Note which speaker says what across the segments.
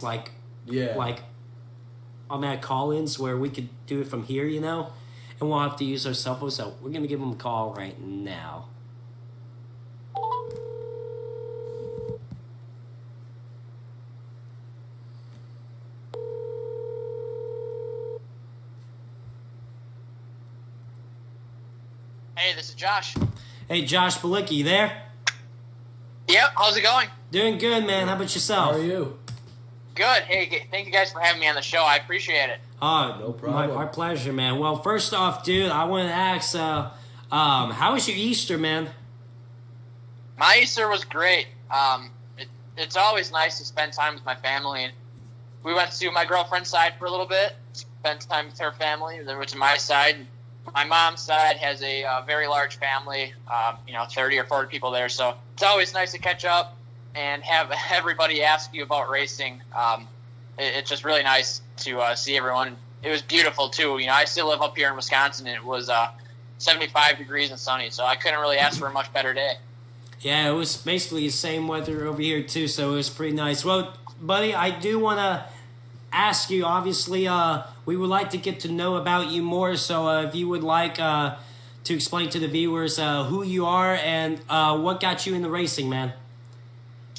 Speaker 1: like
Speaker 2: Yeah.
Speaker 1: like automatic call-ins where we could do it from here, and we'll have to use our cell phones. So we're gonna give them a call right now.
Speaker 3: Hey, this is Josh.
Speaker 1: Hey, Josh Bilicki, you there?
Speaker 3: Yep, how's it going?
Speaker 1: Doing good, man. How about yourself?
Speaker 2: How are you?
Speaker 3: Good. Hey, thank you guys for having me on the show. I appreciate it.
Speaker 2: No problem.
Speaker 1: My pleasure, man. Well, first off, dude, I want to ask, how was your Easter, man?
Speaker 3: My Easter was great. It's always nice to spend time with my family. And we went to my girlfriend's side for a little bit, spent time with her family. Then went to my side. My mom's side has a very large family, 30 or 40 people there. So it's always nice to catch up and have everybody ask you about racing. It's just really nice to see everyone. It was beautiful, too. I still live up here in Wisconsin, and it was 75 degrees and sunny, so I couldn't really ask for a much better day.
Speaker 1: Yeah, it was basically the same weather over here, too, so it was pretty nice. Well, buddy, I do want to ask you, obviously, we would like to get to know about you more, so if you would like to explain to the viewers who you are and what got you into racing, man.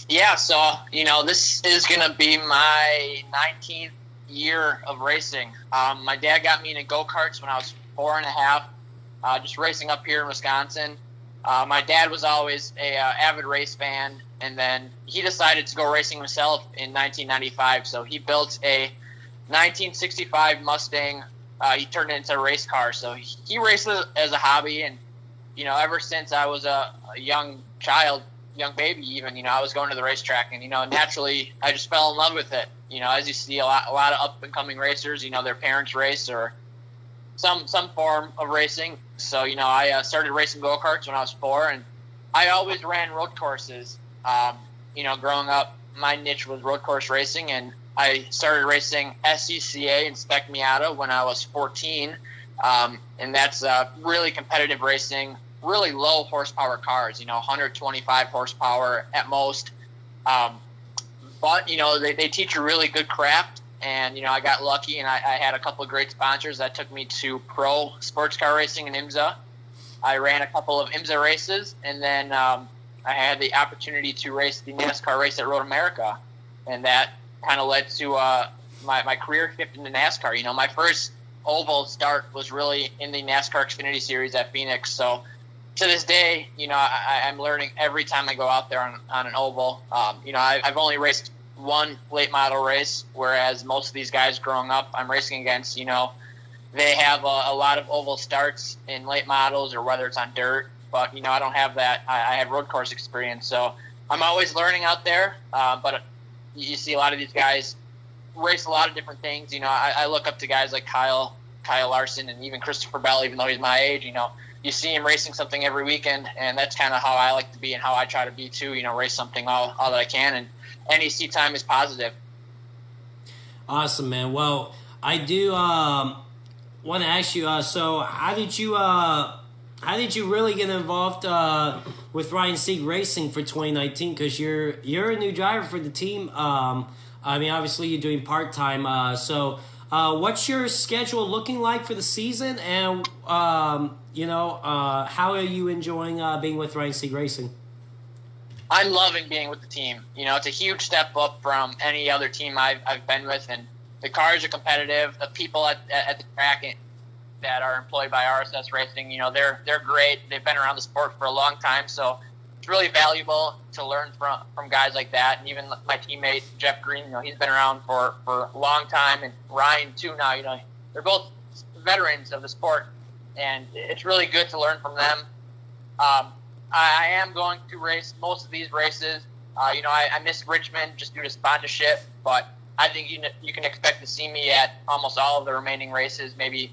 Speaker 3: Yeah, so, this is going to be my 19th year of racing. My dad got me into go-karts when I was 4.5, just racing up here in Wisconsin. My dad was always a avid race fan, and then he decided to go racing himself in 1995. So he built a 1965 Mustang. He turned it into a race car. So he races as a hobby, and ever since I was a young baby even, I was going to the racetrack, and naturally I just fell in love with it. As you see a lot of up and coming racers, their parents race or some form of racing. So I started racing go-karts when I was 4, and I always ran road courses. Growing up, my niche was road course racing, and I started racing SCCA and Spec Miata when I was 14, and that's really competitive racing, really low horsepower cars, 125 horsepower at most. But they teach you really good craft, and I got lucky, and I had a couple of great sponsors that took me to pro sports car racing in IMSA. I ran a couple of IMSA races, and then I had the opportunity to race the NASCAR race at Road America, and that kind of led to my career shift into NASCAR. My first oval start was really in the NASCAR Xfinity Series at Phoenix. So to this day, I'm learning every time I go out there on an oval. I've only raced one late model race, whereas most of these guys growing up I'm racing against, they have a lot of oval starts in late models or whether it's on dirt. But, I don't have that. I have road course experience. So I'm always learning out there. But you see a lot of these guys race a lot of different things. I look up to guys like Kyle Larson and even Christopher Bell, even though he's my age. You see him racing something every weekend, and that's kind of how I like to be and how I try to be too, race something all that I can, and any seat time is positive.
Speaker 1: Awesome, man. Well, I do want to ask you, so how did you really get involved with Ryan Sieg Racing for 2019? Because you're a new driver for the team. Obviously you're doing part-time, so what's your schedule looking like for the season, and how are you enjoying being with Ryan Sieg Racing?
Speaker 3: I'm loving being with the team. It's a huge step up from any other team I've been with, and the cars are competitive. The people at the track that are employed by RSS Racing, they're great. They've been around the sport for a long time, so it's really valuable to learn from guys like that. And even my teammate Jeff Green, he's been around for a long time, and Ryan too. Now, they're both veterans of the sport, and it's really good to learn from them. I am going to race most of these races. I missed Richmond just due to sponsorship, but I think you can expect to see me at almost all of the remaining races. Maybe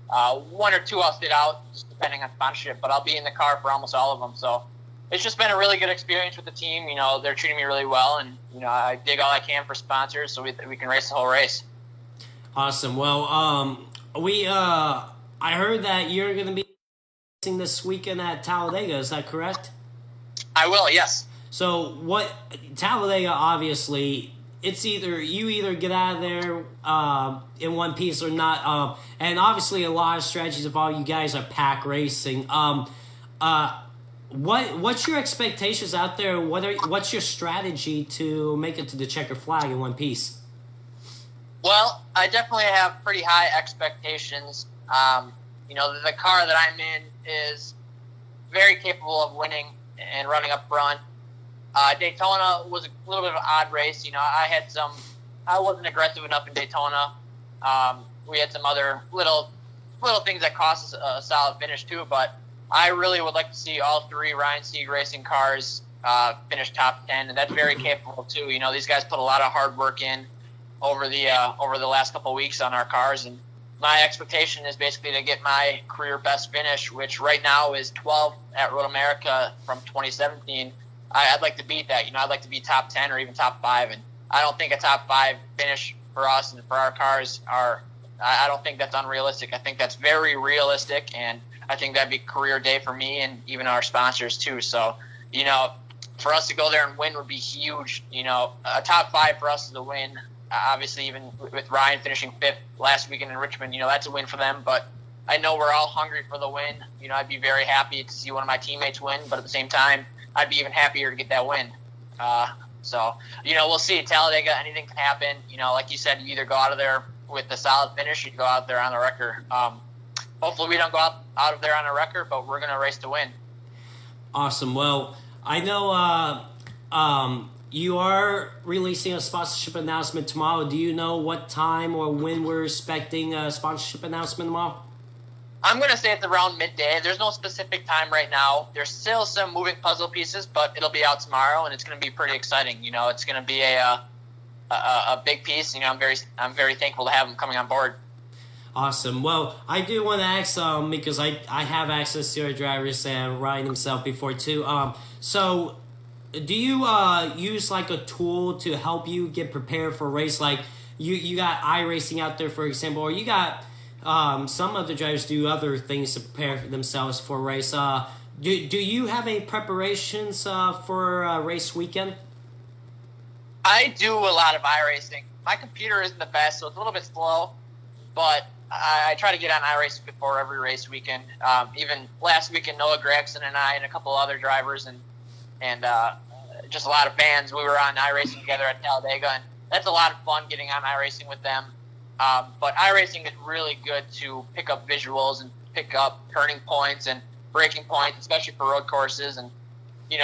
Speaker 3: one or two I'll sit out, just depending on sponsorship, but I'll be in the car for almost all of them. So it's just been a really good experience with the team. They're treating me really well, and I dig all I can for sponsors so we can race the whole race.
Speaker 1: Awesome. Well, I heard that you're going to be racing this weekend at Talladega. Is that correct?
Speaker 3: I will, yes.
Speaker 1: So Talladega, obviously, it's either you either get out of there in one piece or not. And obviously, a lot of strategies of all you guys are pack racing. What's your expectations out there? What's your strategy to make it to the checker flag in one piece?
Speaker 3: Well, I definitely have pretty high expectations. The car that I'm in is very capable of winning and running up front. Daytona was a little bit of an odd race. I wasn't aggressive enough in Daytona. We had some other little things that cost us a solid finish too, but I really would like to see all three Ryan Sieg Racing cars finish top 10, and that's very capable too. These guys put a lot of hard work in over the last couple of weeks on our cars, and my expectation is basically to get my career best finish, which right now is 12th at Road America from 2017. I'd like to beat that. I'd like to be top 10 or even top 5, and I don't think a top 5 finish for us and for our cars I don't think that's unrealistic. I think that's very realistic, and I think that'd be a career day for me and even our sponsors too. So, for us to go there and win would be huge. A top 5 for us is a win. Obviously, even with Ryan finishing 5th last weekend in Richmond, that's a win for them. But I know we're all hungry for the win. I'd be very happy to see one of my teammates win, but at the same time, I'd be even happier to get that win. So, we'll see. Talladega, anything can happen. Like you said, you either go out of there with a solid finish, or you go out there on a wrecker. Hopefully we don't go out of there on a wrecker, but we're going to race to win.
Speaker 1: Awesome. Well, I know you are releasing a sponsorship announcement tomorrow. Do you know what time or when we're expecting a sponsorship announcement tomorrow?
Speaker 3: I'm going to say it's around midday. There's no specific time right now. There's still some moving puzzle pieces, but it'll be out tomorrow, and it's going to be pretty exciting. It's going to be a big piece. I'm very thankful to have them coming on board.
Speaker 1: Awesome. Well, I do want to ask, because I have access to our drivers and Ryan himself before too. So do you use like a tool to help you get prepared for a race? Like you got iRacing out there, for example, or you got some other drivers do other things to prepare themselves for a race. Do you have any preparations for a race weekend?
Speaker 3: I do a lot of iRacing. My computer isn't the best, so it's a little bit slow, but I try to get on iRacing before every race weekend. Even last weekend, Noah Gregson and I and a couple other drivers and just a lot of fans, we were on iRacing together at Talladega, and that's a lot of fun getting on iRacing with them. But iRacing is really good to pick up visuals and pick up turning points and braking points, especially for road courses, and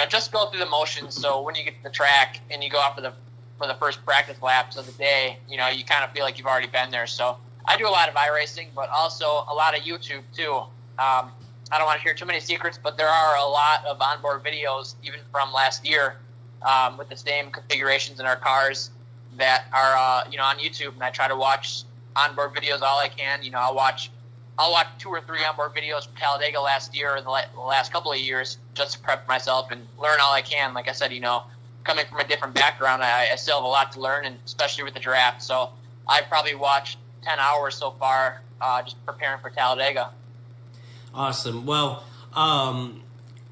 Speaker 3: just go through the motions. So when you get to the track and you go out for the first practice laps of the day, you kind of feel like you've already been there. So I do a lot of iRacing, but also a lot of YouTube too. I don't want to share too many secrets, but there are a lot of onboard videos, even from last year, with the same configurations in our cars that are on YouTube, and I try to watch onboard videos all I can. I'll watch 2 or 3 onboard videos from Talladega last year or the last couple of years just to prep myself and learn all I can. Like I said, coming from a different background, I still have a lot to learn, and especially with the draft. So I've probably watched 10 hours so far just preparing for Talladega.
Speaker 1: Awesome. Well,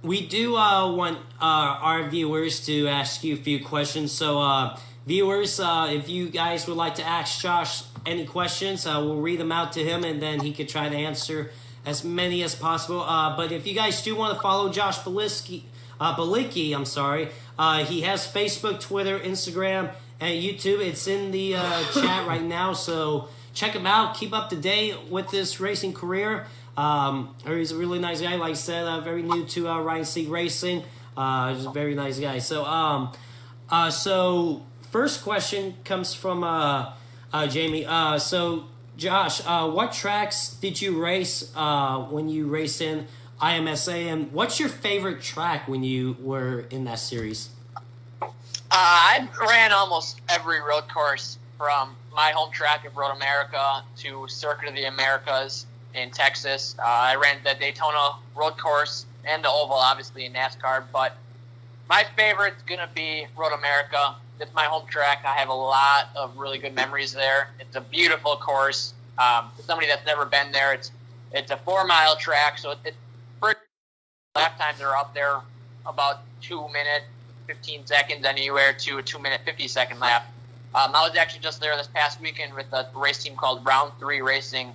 Speaker 1: we do want our viewers to ask you a few questions. So, viewers, if you guys would like to ask Josh any questions, we'll read them out to him, and then he could try to answer as many as possible. But if you guys do want to follow Josh Bilicki, he has Facebook, Twitter, Instagram, and YouTube. It's in the chat right now, so check him out. Keep up to date with this racing career. He's a really nice guy. Like I said, very new to Ryan Sieg Racing. He's a very nice guy. So, first question comes from Jamie. So, Josh, what tracks did you race when you raced in IMSA, and what's your favorite track when you were in that series?
Speaker 3: I ran almost every road course from my home track of Road America to Circuit of the Americas in Texas. I ran the Daytona road course and the Oval, obviously, in NASCAR, but my favorite's going to be Road America. It's my home track. I have a lot of really good memories there. It's a beautiful course. For somebody that's never been there, it's a 4-mile track, so it's pretty. Lap times are up there about 2 minute 15 seconds anywhere to a 2 minute 50 second lap. I was actually just there this past weekend with a race team called Round 3 Racing.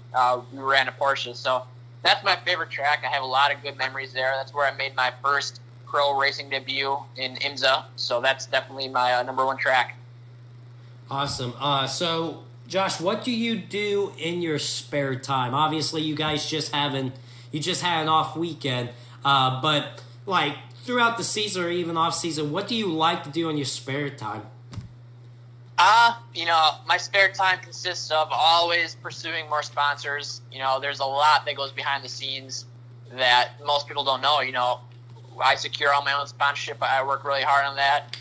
Speaker 3: We ran a Porsche, so that's my favorite track. I have a lot of good memories there. That's where I made my first pro racing debut in IMSA, so that's definitely my number one track.
Speaker 1: Awesome. So, Josh, what do you do in your spare time? Obviously, you guys just had an off weekend, but like throughout the season or even off season, what do you like to do in your spare time?
Speaker 3: My spare time consists of always pursuing more sponsors. There's a lot that goes behind the scenes that most people don't know. I secure all my own sponsorship. I work really hard on that.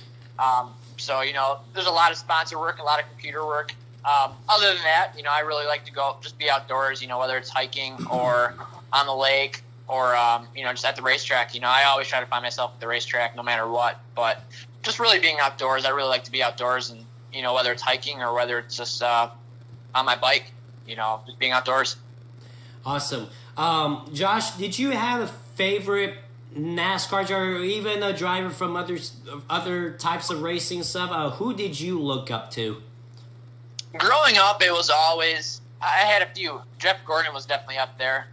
Speaker 3: So there's a lot of sponsor work, a lot of computer work. Other than that, I really like to go just be outdoors, whether it's hiking or on the lake or, just at the racetrack. I always try to find myself at the racetrack no matter what. But just really being outdoors, I really like to be outdoors and, whether it's hiking or whether it's just on my bike, just being outdoors. Awesome.
Speaker 1: Josh, did you have a favorite NASCAR driver or even a driver from other types of racing stuff? Who did you look up to?
Speaker 3: Growing up, it was always, I had a few. Jeff Gordon was definitely up there.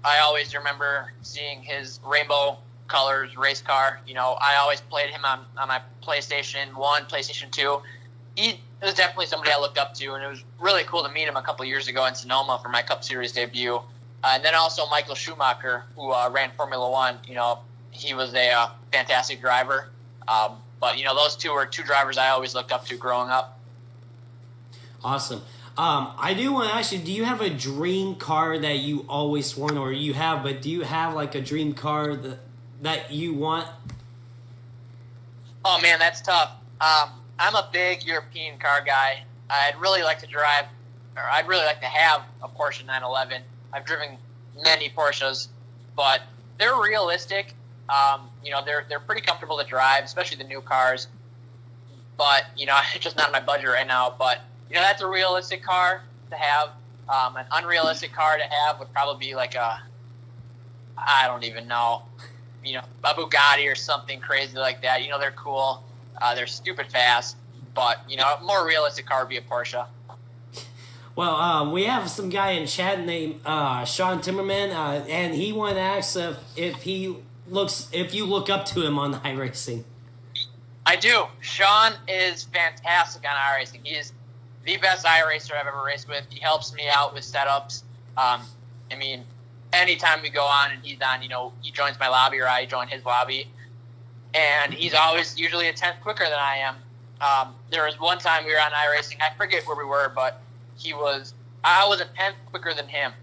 Speaker 3: I always remember seeing his rainbow colors race car. I always played him on my PlayStation 1, PlayStation 2. He was definitely somebody I looked up to, and it was really cool to meet him a couple years ago in Sonoma for my Cup Series debut. And then also Michael Schumacher, who ran Formula One. He was a fantastic driver. But those two were two drivers I always looked up to growing up.
Speaker 1: Awesome. I do want to ask you, do you have a dream car that you always want, or do you have like a dream car that you want?
Speaker 3: Oh, man, that's tough. I'm a big European car guy. I'd really like to have a Porsche 911. I've driven many Porsches, but they're realistic. They're pretty comfortable to drive, especially the new cars. But, it's just not in my budget right now. But, that's a realistic car to have. An unrealistic car to have would probably be like I don't even know, a Bugatti or something crazy like that. They're cool. They're stupid fast. But, a more realistic car would be a Porsche.
Speaker 1: Well, we have some guy in chat named Sean Timmerman, and he wanted to ask if you look up to him on iRacing.
Speaker 3: I do. Sean is fantastic on iRacing. He is the best iRacer I've ever raced with. He helps me out with setups. Anytime we go on and he's on, he joins my lobby or I join his lobby, and he's always usually a tenth quicker than I am. There was one time we were on iRacing. I forget where we were, but I was a tenth quicker than him,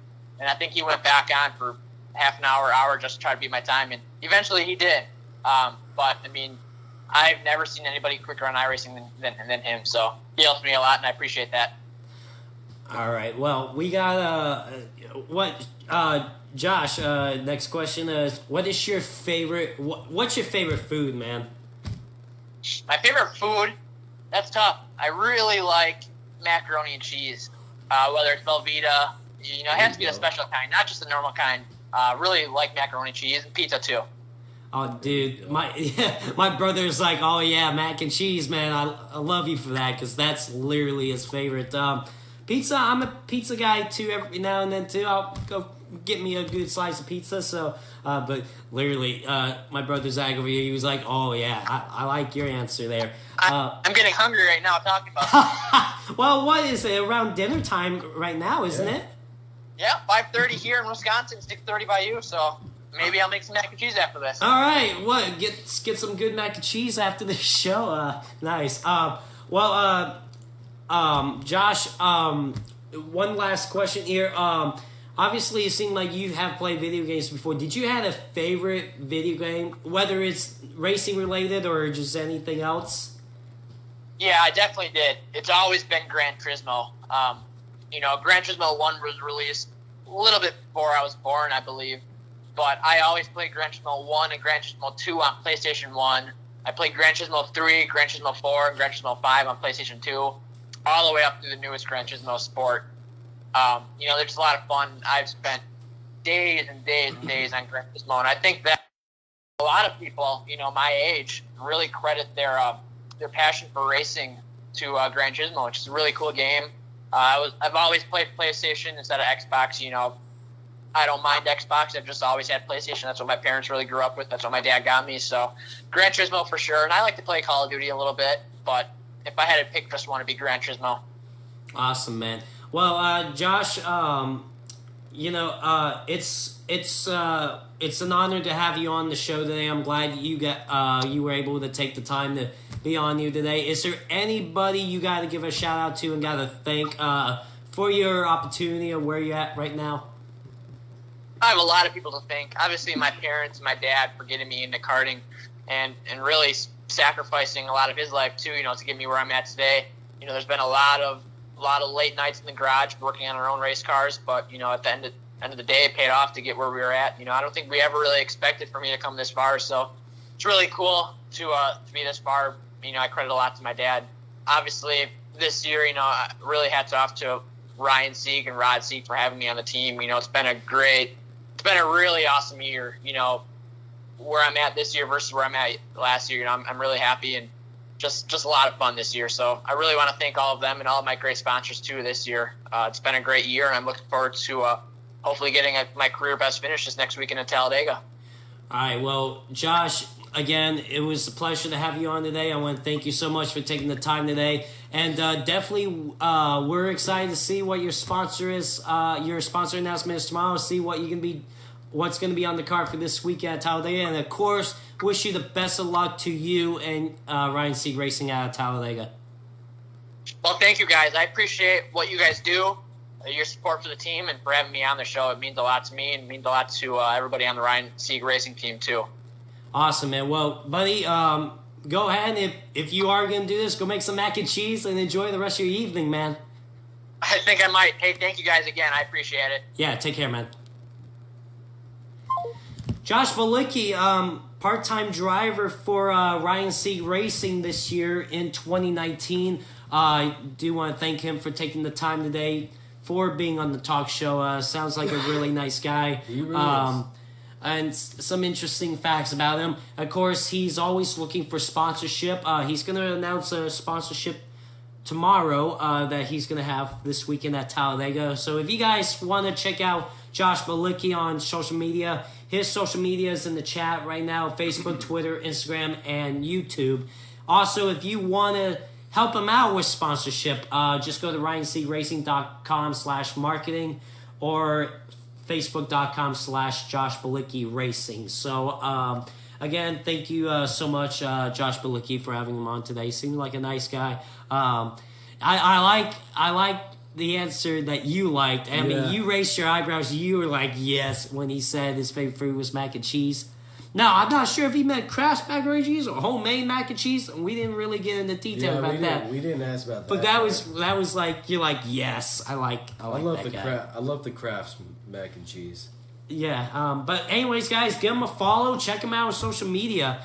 Speaker 3: and I think he went back on for half an hour just to try to beat my time, and eventually he did. But I've never seen anybody quicker on iRacing than him, so he helps me a lot, and I appreciate that.
Speaker 1: All right. Well, we got Josh. Next question is, what's your favorite food, man?
Speaker 3: My favorite food? That's tough. I really like macaroni and cheese, whether it's Velveeta. It has to be the special kind, not just the normal kind. Really like macaroni and cheese and pizza too.
Speaker 1: Oh, dude, my brother's like, oh yeah, mac and cheese, man. I love you for that because that's literally his favorite. Pizza, I'm a pizza guy too. Every now and then too, I'll go get me a good slice of pizza. So, but literally, my brother Zach over here, he was like, oh yeah, I like your answer there.
Speaker 3: I'm getting hungry right now talking about.
Speaker 1: Well, what is it? Around dinner time right now, isn't it?
Speaker 3: Yeah, 5:30 here in Wisconsin, 6:30 by you. So maybe I'll make some mac and cheese after this.
Speaker 1: All right, get some good mac and cheese after this show. Nice. Josh, one last question here. Obviously, it seemed like you have played video games before. Did you have a favorite video game, whether it's racing related or just anything else?
Speaker 3: Yeah, I definitely did. It's always been Gran Turismo. Gran Turismo 1 was released a little bit before I was born, I believe. But I always played Gran Turismo 1 and Gran Turismo 2 on PlayStation 1. I played Gran Turismo 3, Gran Turismo 4, and Gran Turismo 5 on PlayStation 2, all the way up to the newest Gran Turismo Sport. They're just a lot of fun. I've spent days and days and days on Gran Turismo, and I think that a lot of people, my age, really credit their passion for racing to Gran Turismo, which is a really cool game. I've always played PlayStation instead of Xbox. You know, I don't mind Xbox. I've just always had PlayStation. That's what my parents really grew up with. That's what my dad got me. So Gran Turismo for sure. And I like to play Call of Duty a little bit, but if I had to pick just one, it'd be Gran Turismo.
Speaker 1: Awesome, man. Well, Josh, you know, it's an honor to have you on the show today. I'm glad you were able to take the time to be on here today. Is there anybody you got to give a shout out to and got to thank for your opportunity of where you're at right now?
Speaker 3: I have a lot of people to thank. Obviously, my parents, my dad for getting me into karting and really sacrificing a lot of his life too, you know, to get me where I'm at today. You know, there's been a lot of late nights in the garage working on our own race cars, but you know, at the end of the day, it paid off to get where we were at. You know, I don't think we ever really expected for me to come this far, so it's really cool to be this far. You know, I credit a lot to my dad. Obviously, this year, you know, really hats off to Ryan Sieg and Rod Sieg for having me on the team. You know, it's been a really awesome year. You know, where I'm at this year versus where I'm at last year. You know, I'm really happy and just a lot of fun this year. So I really want to thank all of them and all of my great sponsors too this year. It's been a great year, and I'm looking forward to hopefully getting my career best finish this next weekend in Talladega.
Speaker 1: All right, well, Josh, again, it was a pleasure to have you on today. I want to thank you so much for taking the time today. And definitely we're excited to see what your sponsor is. Your sponsor announcement is tomorrow. See what's going to be on the card for this weekend at Talladega. And, of course, wish you the best of luck to you and Ryan Sieg Racing out of Talladega.
Speaker 3: Well, thank you, guys. I appreciate what you guys do, your support for the team, and for having me on the show. It means a lot to me and means a lot to everybody on the Ryan Sieg Racing team, too.
Speaker 1: Awesome, man. Well, buddy, go ahead, and if you are going to do this, go make some mac and cheese and enjoy the rest of your evening, man.
Speaker 3: I think I might. Hey, thank you guys again. I appreciate it.
Speaker 1: Yeah, take care, man. Josh Bilicki, part-time driver for Ryan Sieg Racing this year in 2019. I do want to thank him for taking the time today for being on the talk show. Sounds like a really nice guy.
Speaker 2: He really is.
Speaker 1: And some interesting facts about him. Of course, he's always looking for sponsorship. He's going to announce a sponsorship tomorrow that he's going to have this weekend at Talladega. So if you guys want to check out Josh Bilicki on social media, his social media is in the chat right now: Facebook, Twitter, Instagram, and YouTube. Also, if you want to help him out with sponsorship, just go to ryanseegracing.com/marketing or Facebook.com/Josh Bilicki Racing. So, again, thank you so much, Josh Bilicki, for having him on today. He seemed like a nice guy. I like the answer that you liked. I mean, you raised your eyebrows. You were like, yes, when he said his favorite food was mac and cheese. Now, I'm not sure if he meant Kraft mac and cheese or homemade mac and cheese. We didn't really get into detail about that.
Speaker 2: We didn't ask about that.
Speaker 1: But that was like, you're like, yes, I like
Speaker 2: love
Speaker 1: that
Speaker 2: the
Speaker 1: guy.
Speaker 2: I love the Kraft's mac and cheese.
Speaker 1: Yeah, but anyways, guys, give him a follow. Check him out on social media.